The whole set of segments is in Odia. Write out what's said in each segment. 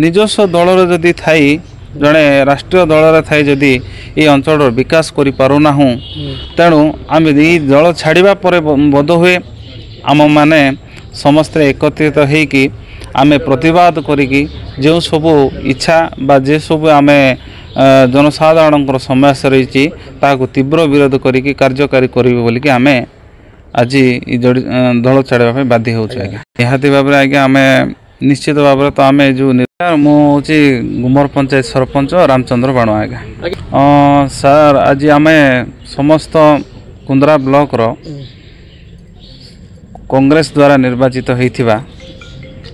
ନିଜସ୍ୱ ଦଳର ଯଦି ଥାଇ ଜଣେ ରାଷ୍ଟ୍ରୀୟ ଦଳରେ ଥାଇ ଯଦି ଏ ଅଞ୍ଚଳର ବିକାଶ କରିପାରୁନାହୁଁ ତେଣୁ ଆମେ ଏଇ ଦଳ ଛାଡ଼ିବା ପରେ ବୋଧହୁଏ ଆମମାନେ ସମସ୍ତେ ଏକତ୍ରିତ ହେଇକି ଆମେ ପ୍ରତିବାଦ କରିକି ଯେଉଁ ସବୁ ଇଚ୍ଛା ବା ଯେ ସବୁ ଆମେ ଜନସାଧାରଣଙ୍କର ସମସ୍ୟା ରହିଛି ତାହାକୁ ତୀବ୍ର ବିରୋଧ କରିକି କାର୍ଯ୍ୟକାରୀ କରିବୁ ବୋଲିକି ଆମେ ଆଜି ଦଳ ଛାଡ଼ିବା ପାଇଁ ବାଧ୍ୟ ହେଉଛୁ ଆଜ୍ଞା। ନିହାତି ଭାବରେ ଆଜ୍ଞା ଆମେ ନିଶ୍ଚିତ ଭାବରେ ତ ଆମେ ଯେଉଁ ମୁଁ ହେଉଛି ଗୁମର ପଞ୍ଚାୟତ ସରପଞ୍ଚ ରାମଚନ୍ଦ୍ର ବାଣୁଆ ଆଜ୍ଞା। ସାର୍ ଆଜି ଆମେ ସମସ୍ତ କୁନ୍ଦ୍ରା ବ୍ଲକର କଂଗ୍ରେସ ଦ୍ୱାରା ନିର୍ବାଚିତ ହୋଇଥିବା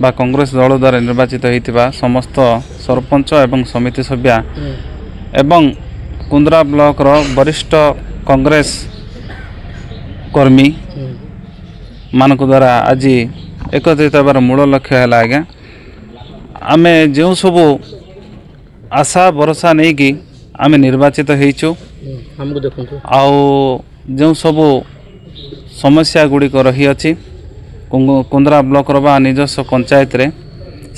ବା କଂଗ୍ରେସ ଦଳ ଦ୍ୱାରା ନିର୍ବାଚିତ ହୋଇଥିବା ସମସ୍ତ ସରପଞ୍ଚ ଏବଂ ସମିତି ସଭ୍ୟା ଏବଂ କୁନ୍ଦ୍ରା ବ୍ଲକର ବରିଷ୍ଠ କଂଗ୍ରେସ କର୍ମୀ ମାନଙ୍କ ଦ୍ୱାରା ଆଜି ଏକତ୍ରିତ ହେବାର ମୂଳ ଲକ୍ଷ୍ୟ ହେଲା ଆଜ୍ଞା ଆମେ ଯେଉଁ ସବୁ ଆଶା ଭରସା ନେଇକି ଆମେ ନିର୍ବାଚିତ ହେଇଛୁ ଆଉ ଯେଉଁ ସବୁ ସମସ୍ୟା ଗୁଡ଼ିକ ରହିଅଛି କୁନ୍ଦ୍ରା ବ୍ଲକର ବା ନିଜସ୍ୱ ପଞ୍ଚାୟତରେ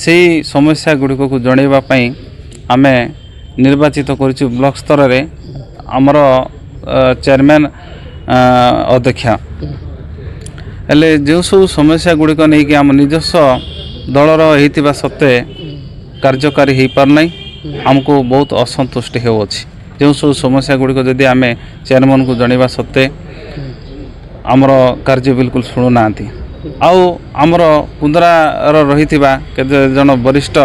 ସେହି ସମସ୍ୟା ଗୁଡ଼ିକକୁ ଜଣାଇବା ପାଇଁ ଆମେ ନିର୍ବାଚିତ କରିଛୁ ବ୍ଲକ ସ୍ତରରେ ଆମର ଚେୟାରମ୍ୟାନ୍ ଅଧ୍ୟକ୍ଷ ହେଲେ ଯେଉଁ ସବୁ ସମସ୍ୟା ଗୁଡ଼ିକ ନେଇକି ଆମ ନିଜସ୍ୱ ଦଳର ହେଇଥିବା ସତ୍ତ୍ୱେ କାର୍ଯ୍ୟକାରୀ ହୋଇପାରୁନାହିଁ ଆମକୁ ବହୁତ ଅସନ୍ତୁଷ୍ଟି ହେଉଅଛି। ଯେଉଁ ସବୁ ସମସ୍ୟା ଗୁଡ଼ିକ ଯଦି ଆମେ ଚେୟାରମ୍ୟାନ୍କୁ ଜଣାଇବା ସତ୍ତ୍ୱେ ଆମର କାର୍ଯ୍ୟ ବିଲକୁଲ ଶୁଣୁନାହାନ୍ତି ଆଉ ଆମର କୁନ୍ଦ୍ରାର ରହିଥିବା କେତେ ଜଣ ବରିଷ୍ଠ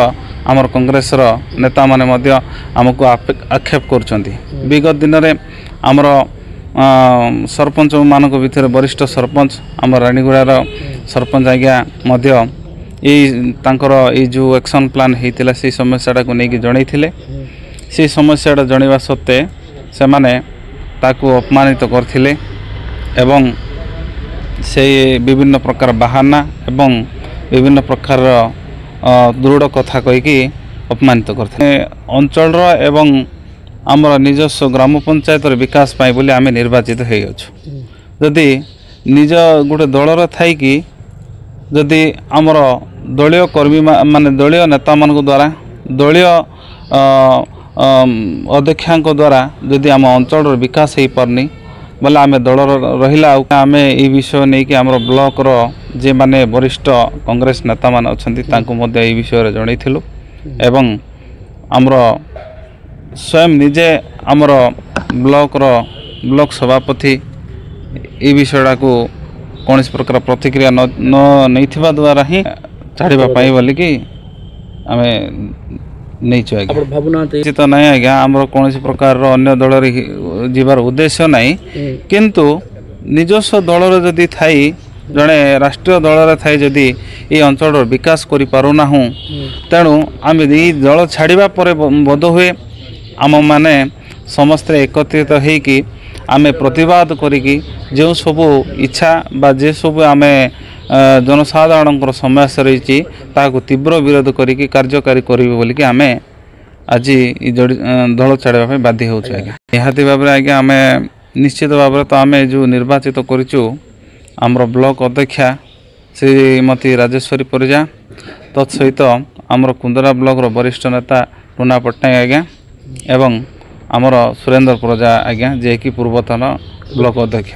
ଆମର କଂଗ୍ରେସର ନେତାମାନେ ମଧ୍ୟ ଆମକୁ ଆକ୍ଷେପ କରୁଛନ୍ତି। ବିଗତ ଦିନରେ ଆମର ସରପଞ୍ଚ ମାନଙ୍କ ଭିତରେ ବରିଷ୍ଠ ସରପଞ୍ଚ ଆମର ରାଣୀଗୁଡ଼ାର ସରପଞ୍ଚ ଆଜ୍ଞା ମଧ୍ୟ ତାଙ୍କର ଏଇ ଯେଉଁ ଆକ୍ସନ୍ ପ୍ଲାନ୍ ହେଇଥିଲା ସେଇ ସମସ୍ୟାଟାକୁ ନେଇକି ଜଣାଇଥିଲେ। ସେଇ ସମସ୍ୟାଟା ଜଣାଇବା ସତ୍ତ୍ୱେ ସେମାନେ ତାକୁ ଅପମାନିତ କରିଥିଲେ ଏବଂ ସେଇ ବିଭିନ୍ନ ପ୍ରକାର ବାହାନା ଏବଂ ବିଭିନ୍ନ ପ୍ରକାରର ଦୃଢ଼ କଥା କହିକି ଅପମାନିତ କରିଥିଲେ। ଅଞ୍ଚଳର ଏବଂ ଆମର ନିଜସ୍ୱ ଗ୍ରାମ ପଞ୍ଚାୟତର ବିକାଶ ପାଇଁ ବୋଲି ଆମେ ନିର୍ବାଚିତ ହେଇଅଛୁ। ଯଦି ନିଜ ଗୋଟେ ଦଳର ଥାଇକି ଯଦି ଆମର ଦଳୀୟ କର୍ମୀ ମାନେ ଦଳୀୟ ନେତାମାନଙ୍କ ଦ୍ୱାରା ଦଳୀୟ ଅଧ୍ୟକ୍ଷଙ୍କ ଦ୍ୱାରା ଯଦି ଆମ ଅଞ୍ଚଳର ବିକାଶ ହେଇପାରୁନି ବୋଲେ ଆମେ ଦଳର ରହିଲା ଆଉ ଆମେ এই ବିଷୟ ନେଇକି ଆମର ବ୍ଲକର ଯେମାନେ ବରିଷ୍ଠ କଂଗ୍ରେସ ନେତାମାନେ ଅଛନ୍ତି ତାଙ୍କୁ ମଧ୍ୟ এই ବିଷୟରେ ଜଣାଇଥିଲୁ ଏବଂ ଆମର ସ୍ୱୟଂ ନିଜେ ଆମର ବ୍ଲକ ସଭାପତି এই বিষয়টাକୁ କୌଣସି ପ୍ରକାର ପ୍ରତିକ୍ରିୟା ନ ନେଇଥିବା ଦ୍ୱାରା ହିଁ ଛାଡ଼ିବା ପାଇଁ ବୋଲିକି ଆମେ ନେଇଛୁ ଆଜ୍ଞା। ନିଶ୍ଚିତ ନାହିଁ ଆଜ୍ଞା ଆମର କୌଣସି ପ୍ରକାରର ଅନ୍ୟ ଦଳରେ ଯିବାର ଉଦ୍ଦେଶ୍ୟ ନାହିଁ କିନ୍ତୁ ନିଜସ୍ୱ ଦଳର ଯଦି ଥାଇ ଜଣେ ରାଷ୍ଟ୍ରୀୟ ଦଳରେ ଥାଇ ଯଦି ଏ ଅଞ୍ଚଳର ବିକାଶ କରିପାରୁନାହୁଁ ତେଣୁ ଆମେ ଏଇ ଦଳ ଛାଡ଼ିବା ପରେ ବୋଧହୁଏ ଆମମାନେ ସମସ୍ତେ ଏକତ୍ରିତ ହେଇକି ଆମେ ପ୍ରତିବାଦ କରିକି ଯେଉଁ ସବୁ ଇଚ୍ଛା ବା ଯେ ସବୁ ଆମେ ଜନସାଧାରଣଙ୍କର ସମସ୍ୟା ରହିଛି ତାହାକୁ ତୀବ୍ର ବିରୋଧ କରିକି କାର୍ଯ୍ୟକାରୀ କରିବୁ ବୋଲିକି ଆମେ ଆଜି ଦଳ ଛାଡ଼ିବା ପାଇଁ ବାଧ୍ୟ ହେଉଛୁ ଆଜ୍ଞା। ନିହାତି ଭାବରେ ଆଜ୍ଞା ଆମେ ନିଶ୍ଚିତ ଭାବରେ ତ ଆମେ ଯେଉଁ ନିର୍ବାଚିତ କରିଛୁ ଆମର ବ୍ଲକ ଅଧ୍ୟକ୍ଷା ଶ୍ରୀମତୀ ରାଜେଶ୍ୱରୀ ପରିଜା ତତ୍ ସହିତ ଆମର କୁନ୍ଦରା ବ୍ଲକର ବରିଷ୍ଠ ନେତା ଟୁନା ପଟ୍ଟନାୟକ ଆଜ୍ଞା ଏବଂ ଆମର ସୁରେନ୍ଦ୍ର ପ୍ରଜା ଆଜ୍ଞା ଯିଏକି ପୂର୍ବତନ ବ୍ଲକ ଅଧ୍ୟକ୍ଷ।